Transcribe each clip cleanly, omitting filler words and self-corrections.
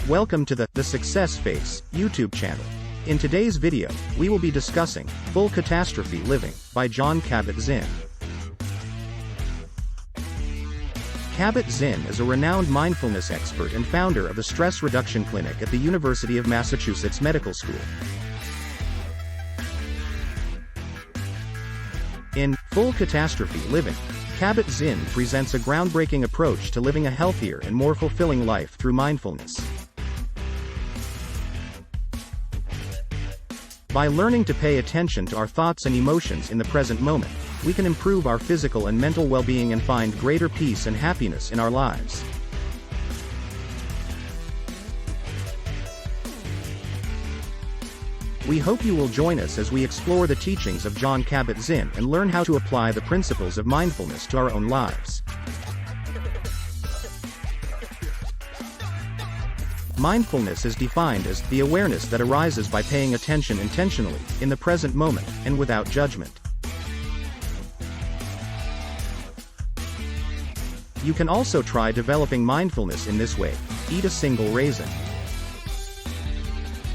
Welcome to the Success Face YouTube channel. In today's video, we will be discussing Full Catastrophe Living by Jon Kabat-Zinn. Kabat-Zinn is a renowned mindfulness expert and founder of the Stress Reduction Clinic at the University of Massachusetts Medical School. In Full Catastrophe Living, Kabat-Zinn presents a groundbreaking approach to living a healthier and more fulfilling life through mindfulness. By learning to pay attention to our thoughts and emotions in the present moment, we can improve our physical and mental well-being and find greater peace and happiness in our lives. We hope you will join us as we explore the teachings of Jon Kabat-Zinn and learn how to apply the principles of mindfulness to our own lives. Mindfulness is defined as the awareness that arises by paying attention intentionally, in the present moment, and without judgment. You can also try developing mindfulness in this way. Eat a single raisin.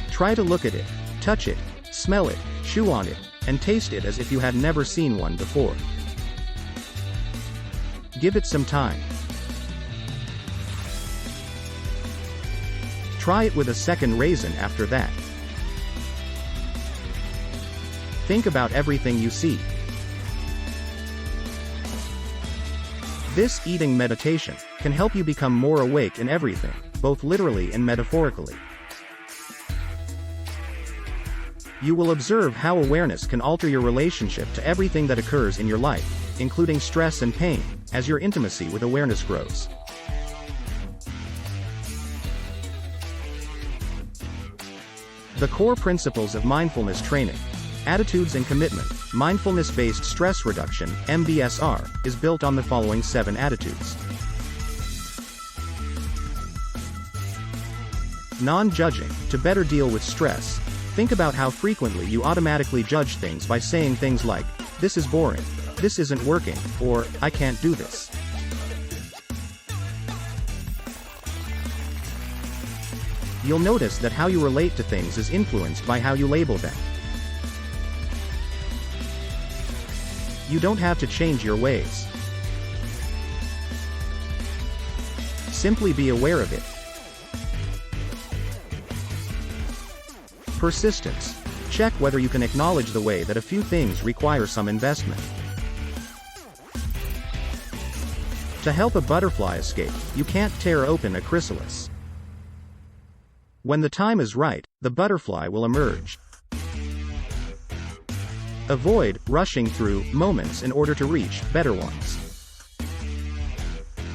Try to look at it, touch it, smell it, chew on it, and taste it as if you had never seen one before. Give it some time. Try it with a second raisin after that. Think about everything you see. This eating meditation can help you become more awake in everything, both literally and metaphorically. You will observe how awareness can alter your relationship to everything that occurs in your life, including stress and pain, as your intimacy with awareness grows. The core principles of mindfulness training, attitudes and commitment, mindfulness-based stress reduction, MBSR, is built on the following 7 attitudes. Non-judging. To better deal with stress, think about how frequently you automatically judge things by saying things like, "This is boring," "This isn't working," or "I can't do this." You'll notice that how you relate to things is influenced by how you label them. You don't have to change your ways. Simply be aware of it. Persistence. Check whether you can acknowledge the way that a few things require some investment. To help a butterfly escape, you can't tear open a chrysalis. When the time is right, the butterfly will emerge. Avoid rushing through moments in order to reach better ones.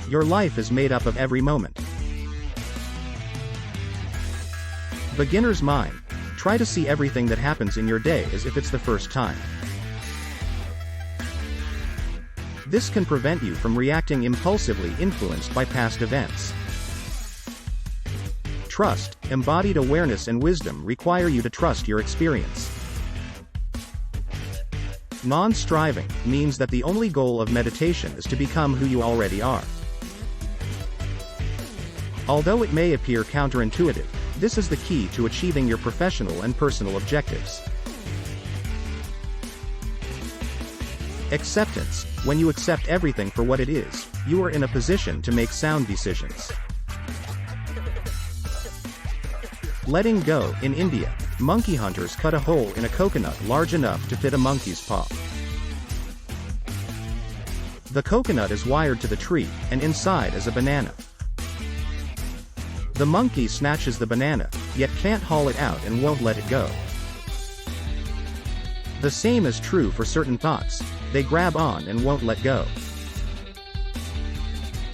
Your life is made up of every moment. Beginner's mind. Try to see everything that happens in your day as if it's the first time. This can prevent you from reacting impulsively influenced by past events. Trust. Embodied awareness and wisdom require you to trust your experience. Non-striving means that the only goal of meditation is to become who you already are. Although it may appear counterintuitive, this is the key to achieving your professional and personal objectives. Acceptance. When you accept everything for what it is, you are in a position to make sound decisions. Letting go. In India, monkey hunters cut a hole in a coconut large enough to fit a monkey's paw. The coconut is wired to the tree, and inside is a banana. The monkey snatches the banana, yet can't haul it out and won't let it go. The same is true for certain thoughts. They grab on and won't let go.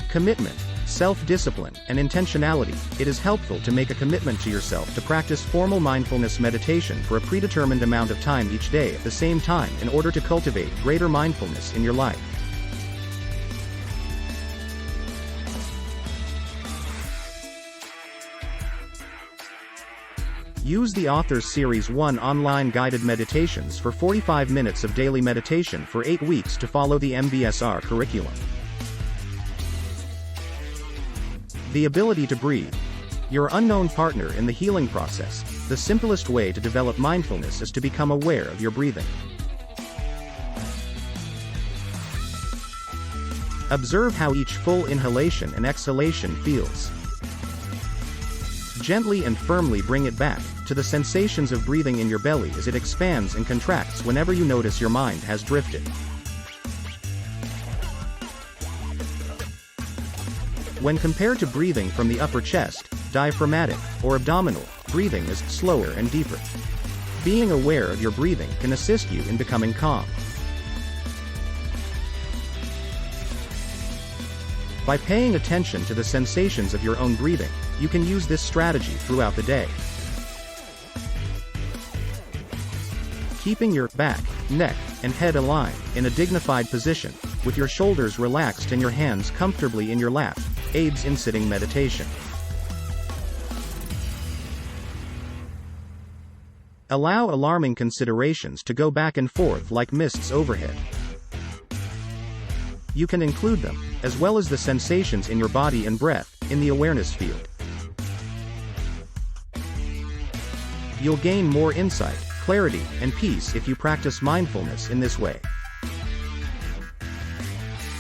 Commitment. Self-discipline, and intentionality. It is helpful to make a commitment to yourself to practice formal mindfulness meditation for a predetermined amount of time each day at the same time in order to cultivate greater mindfulness in your life. Use the author's Series 1 online guided meditations for 45 minutes of daily meditation for 8 weeks to follow the MBSR curriculum. The ability to breathe. Your unknown partner in the healing process. The simplest way to develop mindfulness is to become aware of your breathing. Observe how each full inhalation and exhalation feels. Gently and firmly bring it back to the sensations of breathing in your belly as it expands and contracts whenever you notice your mind has drifted. When compared to breathing from the upper chest, diaphragmatic, or abdominal, breathing is slower and deeper. Being aware of your breathing can assist you in becoming calm. By paying attention to the sensations of your own breathing, you can use this strategy throughout the day. Keeping your back, neck, and head aligned in a dignified position, with your shoulders relaxed and your hands comfortably in your lap, aids in sitting meditation. Allow alarming considerations to go back and forth like mists overhead. You can include them, as well as the sensations in your body and breath, in the awareness field. You'll gain more insight, clarity, and peace if you practice mindfulness in this way.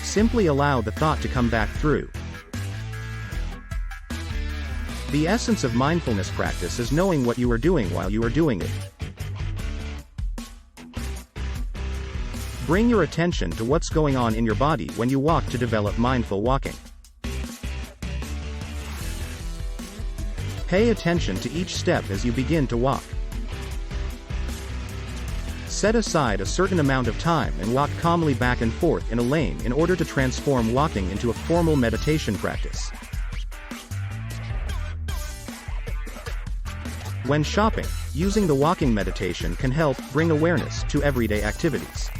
Simply allow the thought to come back through. The essence of mindfulness practice is knowing what you are doing while you are doing it. Bring your attention to what's going on in your body when you walk to develop mindful walking. Pay attention to each step as you begin to walk. Set aside a certain amount of time and walk calmly back and forth in a lane in order to transform walking into a formal meditation practice. When shopping, using the walking meditation can help bring awareness to everyday activities.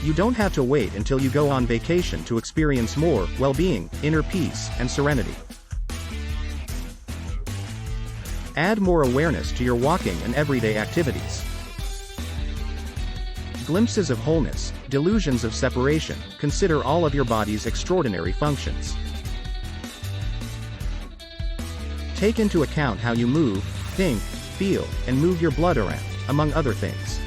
You don't have to wait until you go on vacation to experience more well-being, inner peace, and serenity. Add more awareness to your walking and everyday activities. Glimpses of wholeness, delusions of separation, consider all of your body's extraordinary functions. Take into account how you move, think, feel, and move your blood around, among other things.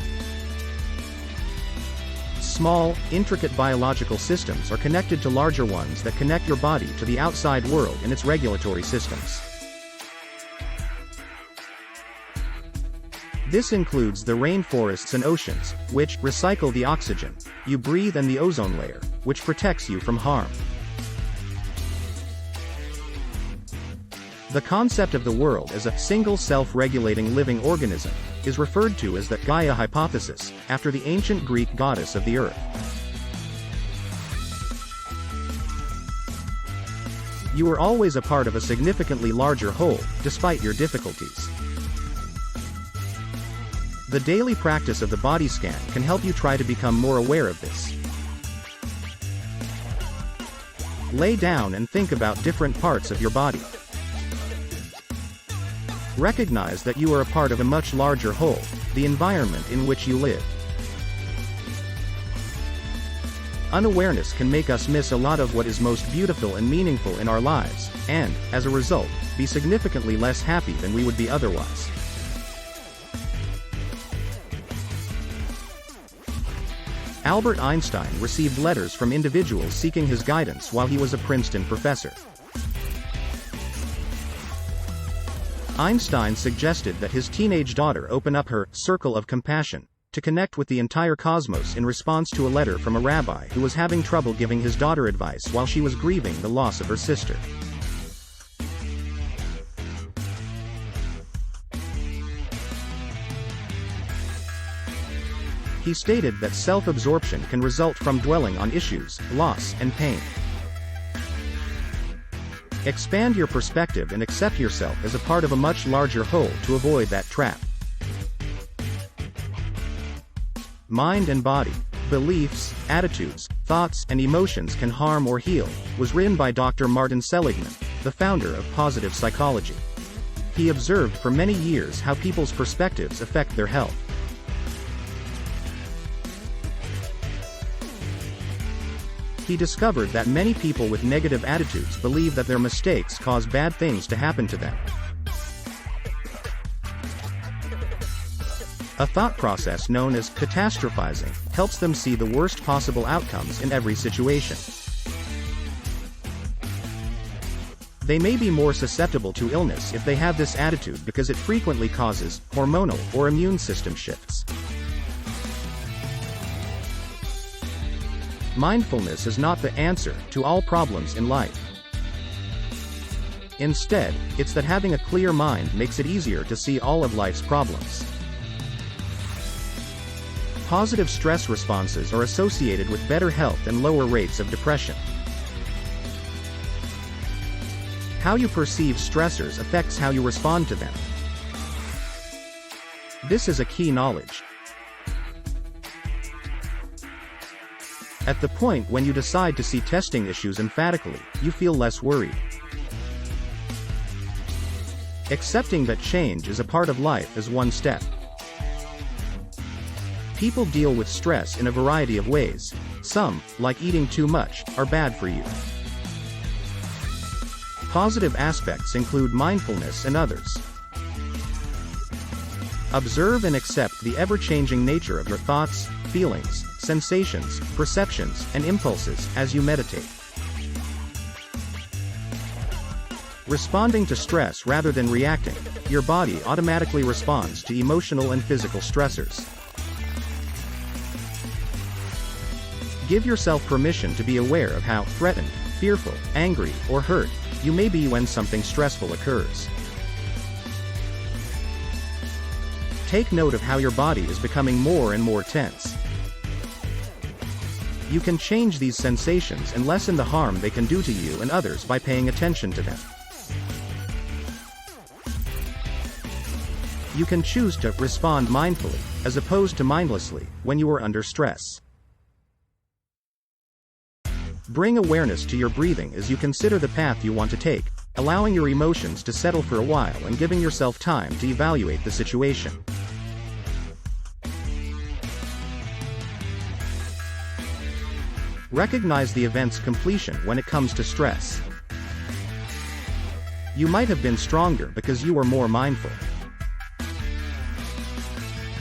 Small, intricate biological systems are connected to larger ones that connect your body to the outside world and its regulatory systems. This includes the rainforests and oceans, which recycle the oxygen you breathe, and the ozone layer, which protects you from harm. The concept of the world as a single self-regulating living organism is referred to as the Gaia hypothesis, after the ancient Greek goddess of the earth. You are always a part of a significantly larger whole, despite your difficulties. The daily practice of the body scan can help you try to become more aware of this. Lay down and think about different parts of your body. Recognize that you are a part of a much larger whole, the environment in which you live. Unawareness can make us miss a lot of what is most beautiful and meaningful in our lives, and, as a result, be significantly less happy than we would be otherwise. Albert Einstein received letters from individuals seeking his guidance while he was a Princeton professor. Einstein suggested that his teenage daughter open up her circle of compassion to connect with the entire cosmos in response to a letter from a rabbi who was having trouble giving his daughter advice while she was grieving the loss of her sister. He stated that self-absorption can result from dwelling on issues, loss, and pain. Expand your perspective and accept yourself as a part of a much larger whole to avoid that trap. Mind and Body, Beliefs, Attitudes, Thoughts, and Emotions Can Harm or Heal, was written by Dr. Martin Seligman, the founder of positive psychology. He observed for many years how people's perspectives affect their health. He discovered that many people with negative attitudes believe that their mistakes cause bad things to happen to them. A thought process known as catastrophizing helps them see the worst possible outcomes in every situation. They may be more susceptible to illness if they have this attitude because it frequently causes hormonal or immune system shifts. Mindfulness is not the answer to all problems in life. Instead, it's that having a clear mind makes it easier to see all of life's problems. Positive stress responses are associated with better health and lower rates of depression. How you perceive stressors affects how you respond to them. This is a key knowledge. At the point when you decide to see testing issues emphatically, you feel less worried. Accepting that change is a part of life is one step. People deal with stress in a variety of ways. Some, like eating too much, are bad for you. Positive aspects include mindfulness and others. Observe and accept the ever-changing nature of your thoughts, feelings, sensations, perceptions, and impulses as you meditate. Responding to stress rather than reacting, your body automatically responds to emotional and physical stressors. Give yourself permission to be aware of how threatened, fearful, angry, or hurt you may be when something stressful occurs. Take note of how your body is becoming more and more tense. You can change these sensations and lessen the harm they can do to you and others by paying attention to them. You can choose to respond mindfully, as opposed to mindlessly, when you are under stress. Bring awareness to your breathing as you consider the path you want to take, allowing your emotions to settle for a while and giving yourself time to evaluate the situation. Recognize the event's completion when it comes to stress. You might have been stronger because you were more mindful.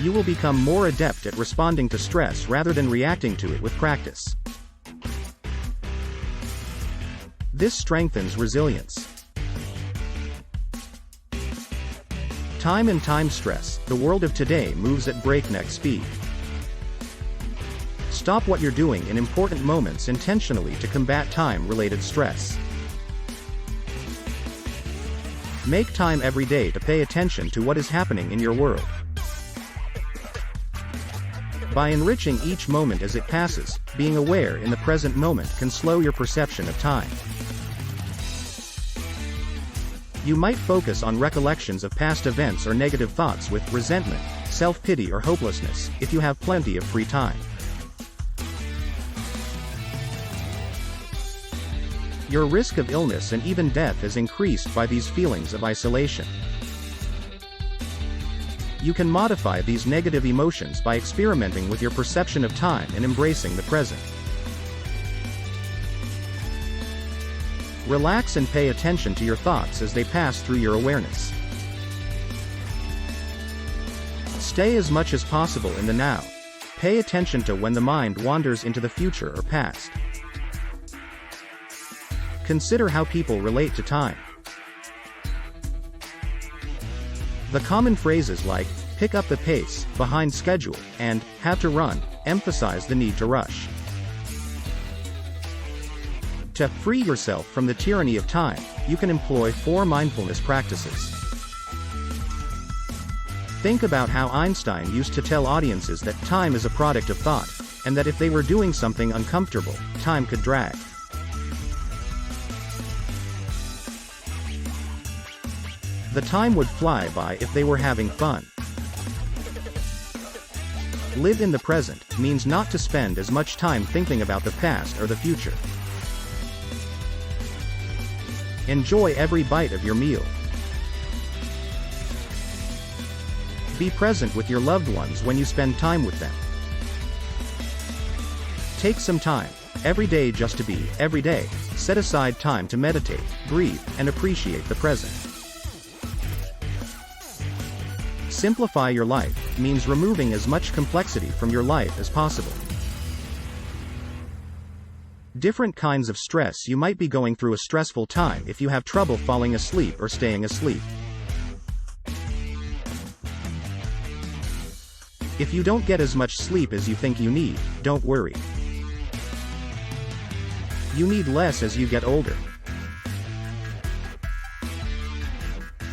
You will become more adept at responding to stress rather than reacting to it with practice. This strengthens resilience. Time and time stress, the world of today moves at breakneck speed. Stop what you're doing in important moments intentionally to combat time-related stress. Make time every day to pay attention to what is happening in your world. By enriching each moment as it passes, being aware in the present moment can slow your perception of time. You might focus on recollections of past events or negative thoughts with resentment, self-pity or hopelessness, if you have plenty of free time. Your risk of illness and even death is increased by these feelings of isolation. You can modify these negative emotions by experimenting with your perception of time and embracing the present. Relax and pay attention to your thoughts as they pass through your awareness. Stay as much as possible in the now. Pay attention to when the mind wanders into the future or past. Consider how people relate to time. The common phrases like, pick up the pace, behind schedule, and have to run, emphasize the need to rush. To free yourself from the tyranny of time, you can employ 4 mindfulness practices. Think about how Einstein used to tell audiences that time is a product of thought, and that if they were doing something uncomfortable, time could drag. The time would fly by if they were having fun. Live in the present means not to spend as much time thinking about the past or the future. Enjoy every bite of your meal. Be present with your loved ones when you spend time with them. Take some time, Every day just to be, every day. Set aside time to meditate, breathe, and appreciate the present. Simplify your life means removing as much complexity from your life as possible. Different kinds of stress. You might be going through a stressful time if you have trouble falling asleep or staying asleep. If you don't get as much sleep as you think you need, don't worry. You need less as you get older.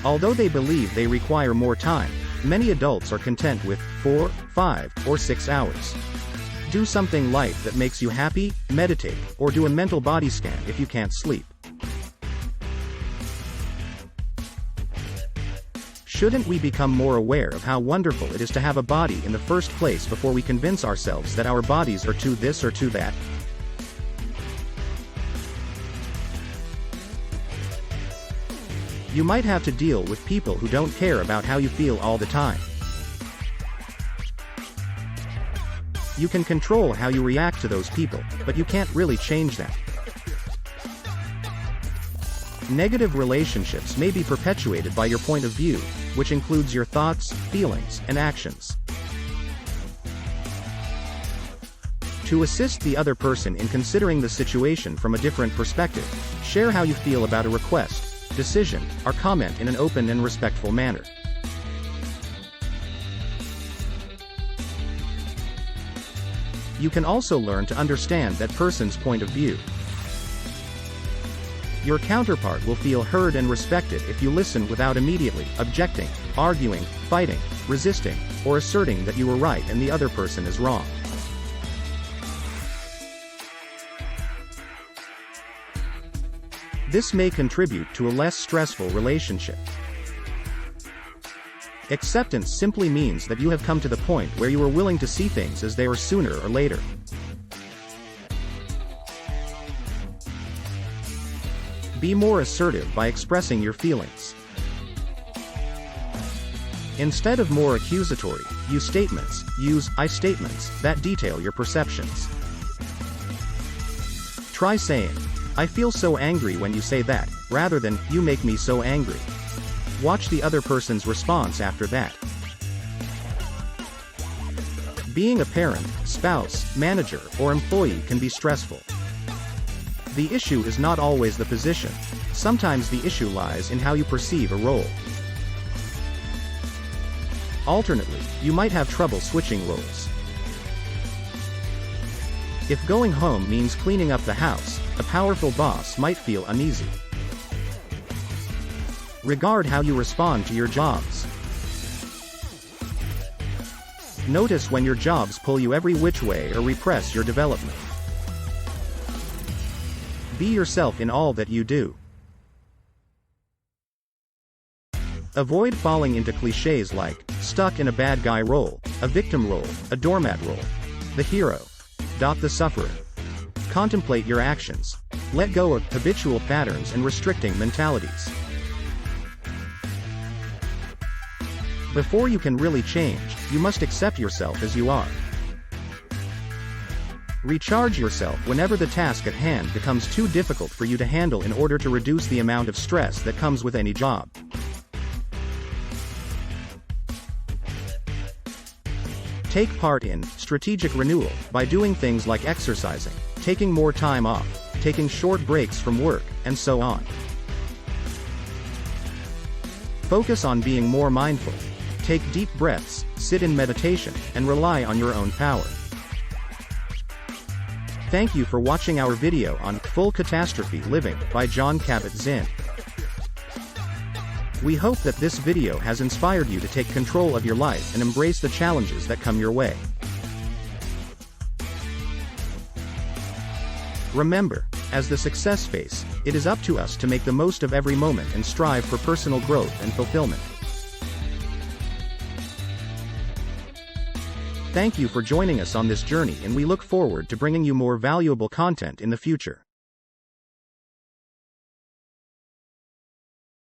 Although they believe they require more time, many adults are content with 4, 5, or 6 hours. Do something light that makes you happy, meditate, or do a mental body scan if you can't sleep. Shouldn't we become more aware of how wonderful it is to have a body in the first place before we convince ourselves that our bodies are too this or too that? You might have to deal with people who don't care about how you feel all the time. You can control how you react to those people, but you can't really change them. Negative relationships may be perpetuated by your point of view, which includes your thoughts, feelings, and actions. To assist the other person in considering the situation from a different perspective, share how you feel about a request, decision, or comment in an open and respectful manner. You can also learn to understand that person's point of view. Your counterpart will feel heard and respected if you listen without immediately objecting, arguing, fighting, resisting, or asserting that you were right and the other person is wrong. This may contribute to a less stressful relationship. Acceptance simply means that you have come to the point where you are willing to see things as they are sooner or later. Be more assertive by expressing your feelings. Instead of more accusatory, use statements. Use I statements that detail your perceptions. Try saying, "I feel so angry when you say that," rather than, "You make me so angry." Watch the other person's response after that. Being a parent, spouse, manager, or employee can be stressful. The issue is not always the position. Sometimes the issue lies in how you perceive a role. Alternately, you might have trouble switching roles. If going home means cleaning up the house, a powerful boss might feel uneasy. Regard how you respond to your jobs. Notice when your jobs pull you every which way or repress your development. Be yourself in all that you do. Avoid falling into cliches like, stuck in a bad guy role, a victim role, a doormat role, the hero, the sufferer. Contemplate your actions. Let go of habitual patterns and restricting mentalities. Before you can really change, you must accept yourself as you are. Recharge yourself whenever the task at hand becomes too difficult for you to handle in order to reduce the amount of stress that comes with any job. Take part in strategic renewal by doing things like exercising, taking more time off, taking short breaks from work, and so on. Focus on being more mindful. Take deep breaths, sit in meditation, and rely on your own power. Thank you for watching our video on Full Catastrophe Living by Jon Kabat-Zinn. We hope that this video has inspired you to take control of your life and embrace the challenges that come your way. Remember, as the success face, it is up to us to make the most of every moment and strive for personal growth and fulfillment. Thank you for joining us on this journey, and we look forward to bringing you more valuable content in the future.